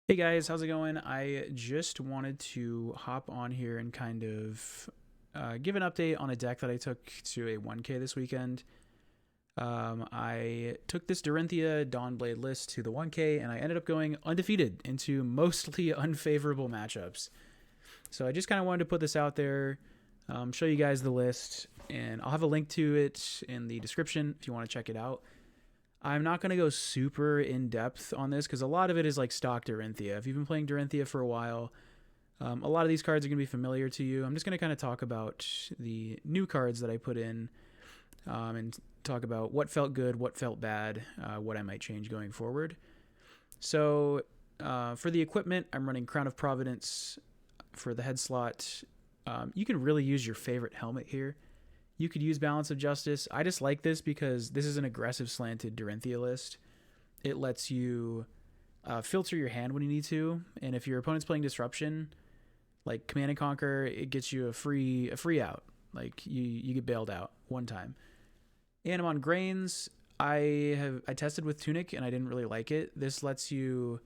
Hey guys, how's it going? I just wanted to hop on here and kind of give an update on a deck that I took to a 1K this weekend. I took this Dorinthea Dawnblade list to the 1K and I ended up going undefeated into mostly unfavorable matchups. So I just kind of wanted to put this out there, show you guys the list, and I'll have a link to it in the description if you want to check it out. I'm not going to go super in depth on this because a lot of it is like stock Dorinthea. If you've been playing Dorinthea for a while, a lot of these cards are going to be familiar to you. I'm just going to kind of talk about the new cards that I put in and talk about what felt good, what felt bad, what I might change going forward. So for the equipment, I'm running Crown of Providence for the head slot. You can really use your favorite helmet here. You could use Balance of Justice. I just like this because this is an aggressive slanted Dorinthea list. It lets you filter your hand when you need to, and if your opponent's playing Disruption, like Command and Conquer, it gets you a free out. Like you get bailed out one time. And I'm on Grains. I tested with Tunic and I didn't really like it. This lets you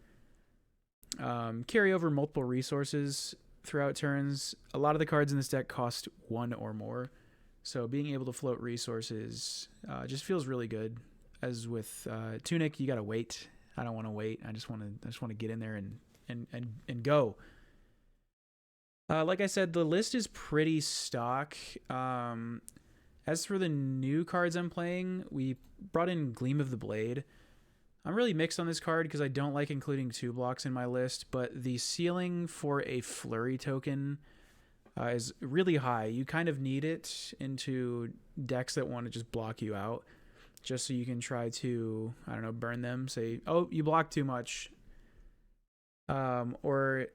carry over multiple resources throughout turns. A lot of the cards in this deck cost one or more. So being able to float resources just feels really good. As with Tunic, you gotta wait. I don't want to wait. I just want to get in there and go. Like I said, the list is pretty stock. As for the new cards I'm playing, we brought in Gleam of the Blade. I'm really mixed on this card because I don't like including 2 blocks in my list, but the ceiling for a flurry token is really high. You kind of need it into decks that want to just block you out, just so you can try to, I don't know, burn them. Say, oh, you block too much, or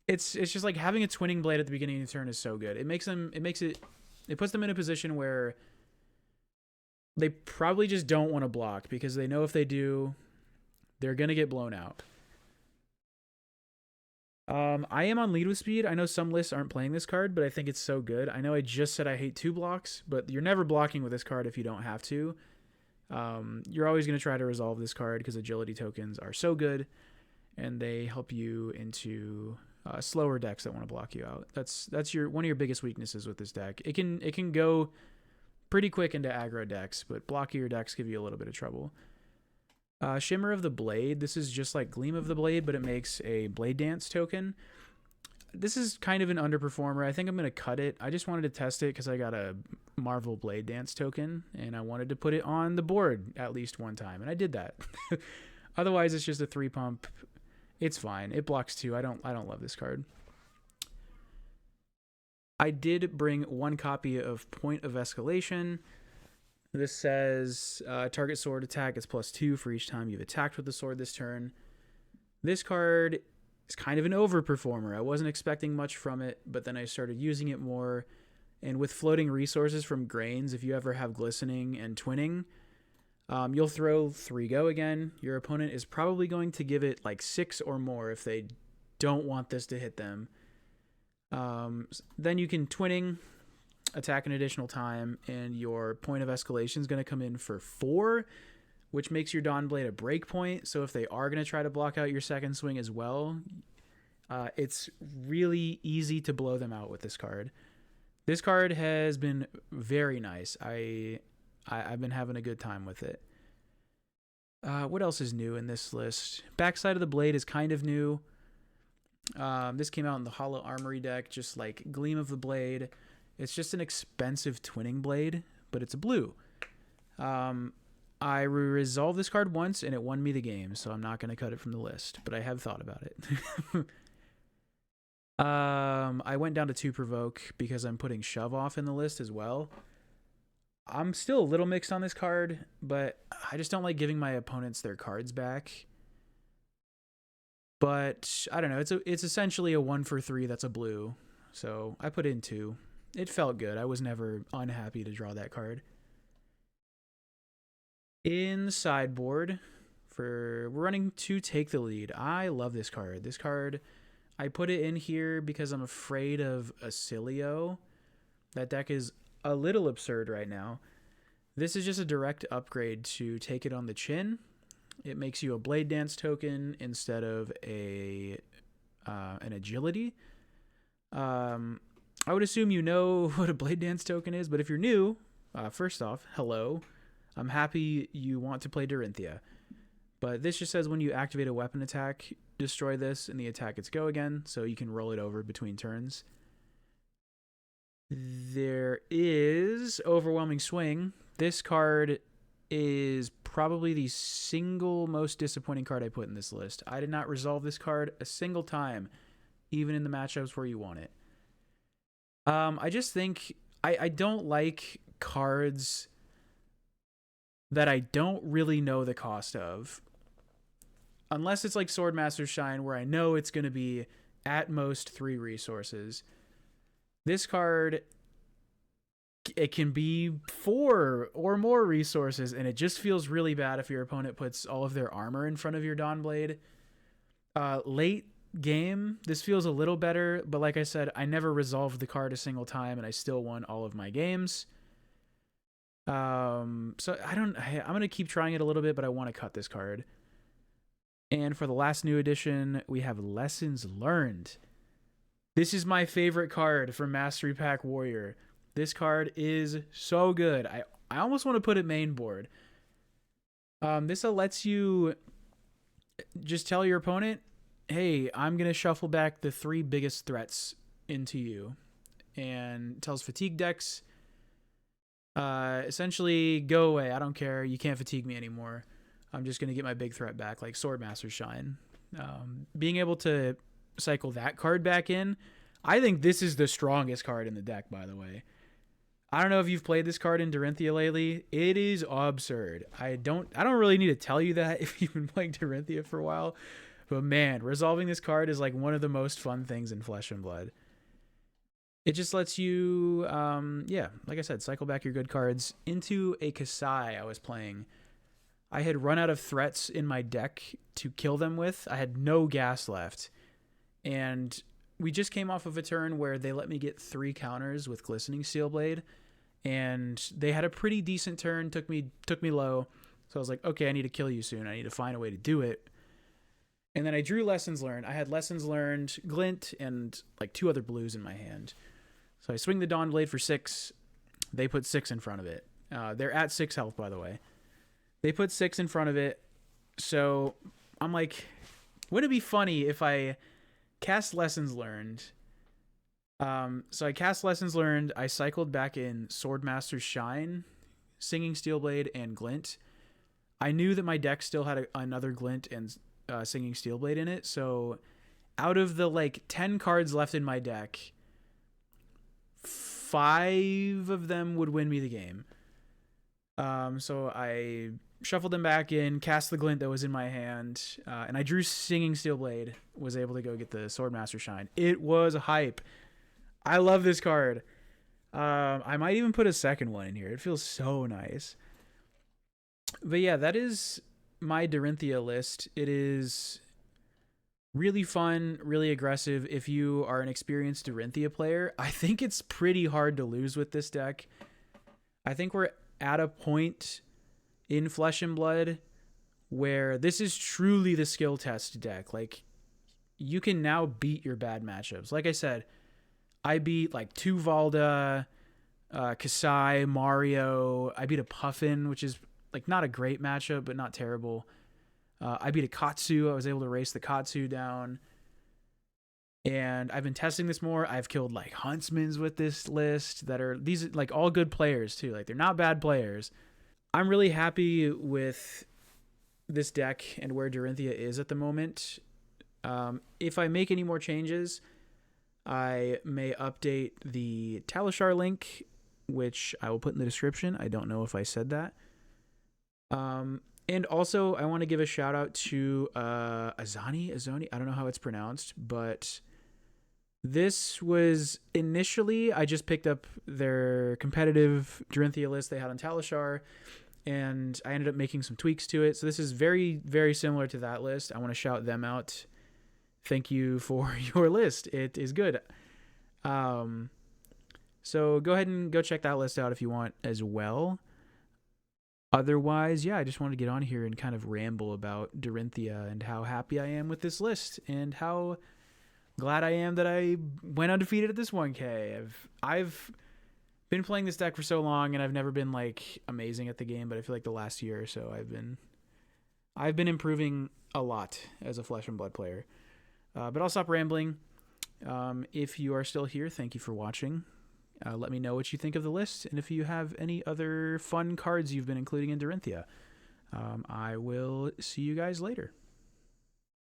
it's just like having a Twinning Blade at the beginning of the turn is so good. It puts them in a position where they probably just don't want to block because they know if they do, they're gonna get blown out. I am on Lead with Speed. I know some lists aren't playing this card, but I think it's so good. I know I just said I hate 2 blocks, but you're never blocking with this card if you don't have to. You're always going to try to resolve this card because agility tokens are so good, and they help you into slower decks that want to block you out. That's one of your biggest weaknesses with this deck. It can go pretty quick into aggro decks, but blockier decks give you a little bit of trouble. Shimmer of the Blade. This is just like Gleam of the Blade, but it makes a Blade Dance token. This is kind of an underperformer. I think I'm going to cut it. I just wanted to test it because I got a Marvel Blade Dance token, and I wanted to put it on the board at least one time, and I did that. Otherwise, it's just a 3-pump. It's fine. It blocks 2. I don't love this card. I did bring 1 copy of Point of Escalation. This says target sword attack is +2 for each time you've attacked with the sword this turn. This card is kind of an overperformer. I wasn't expecting much from it, but then I started using it more. And with floating resources from Grains, if you ever have Glistening and Twinning, you'll throw 3 go again. Your opponent is probably going to give it like 6 or more if they don't want this to hit them. Then you can Twinning, attack an additional time, and your Point of Escalation is going to come in for 4, which makes your Dawnblade a break point. So if they are going to try to block out your second swing as well, it's really easy to blow them out with this card. This card has been very nice. I've been having a good time with it. What else is new in this list? Backside of the Blade is kind of new. This came out in the Hollow Armory deck, just like Gleam of the Blade. It's just an expensive Twinning Blade, but it's a blue. I resolved this card once, and it won me the game, so I'm not going to cut it from the list, but I have thought about it. I went down to 2 Provoke because I'm putting Shove Off in the list as well. I'm still a little mixed on this card, but I just don't like giving my opponents their cards back. But I don't know. It's essentially a 1 for 3 that's a blue, so I put in 2. It felt good. I was never unhappy to draw that card. In Sideboard, we're running to Take the Lead. I love this card. This card, I put it in here because I'm afraid of Acilio. That deck is a little absurd right now. This is just a direct upgrade to Take It on the Chin. It makes you a Blade Dance token instead of an agility. I would assume you know what a Blade Dance token is, but if you're new, first off, hello. I'm happy you want to play Dorinthea. But this just says when you activate a weapon attack, destroy this, and the attack gets go again, so you can roll it over between turns. There is Overwhelming Swing. This card is probably the single most disappointing card I put in this list. I did not resolve this card a single time, even in the matchups where you want it. I just think I don't like cards that I don't really know the cost of. Unless it's like Swordmaster's Shine, where I know it's going to be at most 3 resources. This card, it can be 4 or more resources, and it just feels really bad if your opponent puts all of their armor in front of your Dawnblade. Late game, this feels a little better, but like I said, I never resolved the card a single time, and I still won all of my games. So I'm going to keep trying it a little bit, but I want to cut this card. And for the last new edition, we have Lessons Learned. This is my favorite card from Mastery Pack Warrior. This card is so good. I almost want to put it main board. This lets you just tell your opponent, hey, I'm going to shuffle back the 3 biggest threats into you. And tells fatigue decks, essentially, go away. I don't care. You can't fatigue me anymore. I'm just going to get my big threat back, like Swordmaster's Shine. Being able to cycle that card back in, I think this is the strongest card in the deck, by the way. I don't know if you've played this card in Dorinthea lately. It is absurd. I don't really need to tell you that if you've been playing Dorinthea for a while. But man, resolving this card is like one of the most fun things in Flesh and Blood. It just lets you, like I said, cycle back your good cards into a Kasai I was playing. I had run out of threats in my deck to kill them with. I had no gas left. And we just came off of a turn where they let me get 3 counters with Glistening Steelblade. And they had a pretty decent turn, took me low. So I was like, okay, I need to kill you soon. I need to find a way to do it. And then I drew Lessons Learned. I had Lessons Learned, Glint, and like 2 other blues in my hand. So I swing the Dawnblade for 6. They put 6 in front of it. They're at 6 health, by the way. They put 6 in front of it. So I'm like, wouldn't it be funny if I cast Lessons Learned? So I cast Lessons Learned. I cycled back in Swordmaster's Shine, Singing Steelblade, and Glint. I knew that my deck still had another Glint and Singing Steelblade in it. So out of the like 10 cards left in my deck, 5 of them would win me the game. So I shuffled them back in, cast the Glint that was in my hand, and I drew Singing Steelblade, was able to go get the Swordmaster Shine. It was hype. I love this card. I might even put a second one in here. It feels so nice. But yeah, that is my Dorinthea list. It is really fun, really aggressive. If you are an experienced Dorinthea player, I think it's pretty hard to lose with this deck. I think we're at a point in Flesh and Blood where this is truly the skill test deck. Like, you can now beat your bad matchups. Like I said, I beat like 2 Valda, Kasai, Mario. I beat a Puffin, which is like not a great matchup, but not terrible. I beat a Katsu. I was able to race the Katsu down. And I've been testing this more. I've killed like Huntsmans with this list that are these like all good players too. Like, they're not bad players. I'm really happy with this deck and where Dorinthea is at the moment. If I make any more changes, I may update the Talishar link, which I will put in the description. I don't know if I said that. And also, I want to give a shout out to Azoni. I don't know how it's pronounced, but this was initially, I just picked up their competitive Dorinthea list they had on Talishar, and I ended up making some tweaks to it. So this is very, very similar to that list. I want to shout them out. Thank you for your list. It is good. So go ahead and go check that list out if you want as well. Otherwise, yeah, I just wanted to get on here and kind of ramble about Dorinthea and how happy I am with this list and how glad I am that I went undefeated at this 1K. I've been playing this deck for so long and I've never been like amazing at the game, but I feel like the last year or so I've been improving a lot as a Flesh and Blood player. But I'll stop rambling. If you are still here, thank you for watching. Let me know what you think of the list, and if you have any other fun cards you've been including in Dorinthea. I will see you guys later.